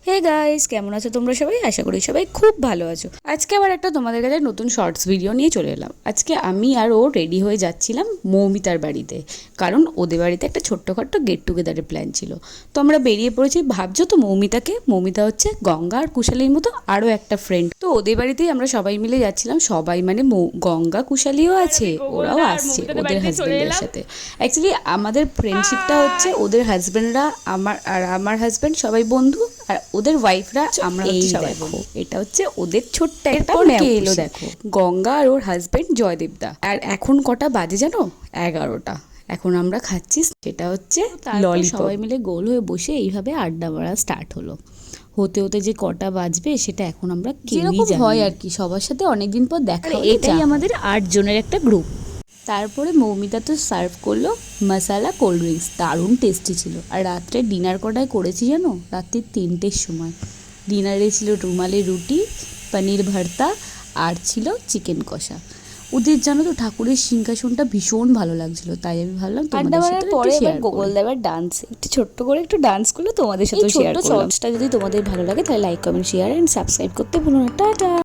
Hey guys, কেমন আছো তোমরা সবাই? আশা করি সবাই খুব ভালো আছো। আজকে আবার একটা তোমাদের কাছে নতুন শর্টস ভিডিও নিয়ে চলে এলাম। আজকে আমি আর ও রেডি হয়ে যাচ্ছিলাম মৌমিতার বাড়িতে, কারণ ওদের বাড়িতে একটা ছোট্টখাট্ট গেট টুগেদারের প্ল্যান ছিল। তো আমরা বেরিয়ে পড়েছি। ভাবছো তো মৌমিতাকে? মৌমিতা হচ্ছে গঙ্গা আর কুশালীর মতো আরও একটা ফ্রেন্ড। তো ওদের বাড়িতেই আমরা সবাই মিলে যাচ্ছিলাম। সবাই মানে গঙ্গা কুশালীও আছে, ওরাও আসছে ওদের হাজব্যান্ডের সাথে। অ্যাকচুয়ালি আমাদের ফ্রেন্ডশিপটা হচ্ছে ওদের হাজব্যান্ডরা আমার হাজব্যান্ড সবাই বন্ধু, আর ওদের ওয়াইফরা আমরা হচ্ছে সবাই বন্ধু। এটা হচ্ছে ওদের ছোট্ট একটা কে এলো দেখো, গঙ্গা আর ওর হাজব্যান্ড জয়দেবদা। আর এখন কটা বাজে জানো? 11টা। এখন আমরা খাচ্ছি সেটা হচ্ছে ললিপপ। সবাই মিলে গোল হয়ে বসে এইভাবে আড্ডা মারা স্টার্ট হলো। হতে হতে যে কটা বাজবে সেটা এখন আমরা কেউই জানি হয় আর কি। সবার সাথে অনেকদিন পর দেখা, এটাই আমাদের 8 জনের একটা গ্রুপ। তারপরে মৌমিতা তো সার্ভ করলো মশালা কোল্ড ড্রিঙ্কস, দারুণ টেস্টি ছিল। আর রাত্রে ডিনার কটায় করেছি জানো? রাত্রি 3টের সময় ডিনারে ছিল রুমালি রুটি, পনির ভর্তা, আর ছিল চিকেন কষা। ওদের জানো তো ঠাকুরের সিংহাসনটা ভীষণ ভালো লাগছিল, তাই আমি ভাবলাম তোমাদের সাথে একটু শেয়ার করি। গোগল দেবার ডান্স একটু ছোট্ট করে একটু ডান্স করলে তোমাদের সাথে শেয়ার করলাম। শর্টসটা যদি তোমাদের ভালো লাগে তাহলে like comment share and subscribe করতে ভুলো না। টাটা।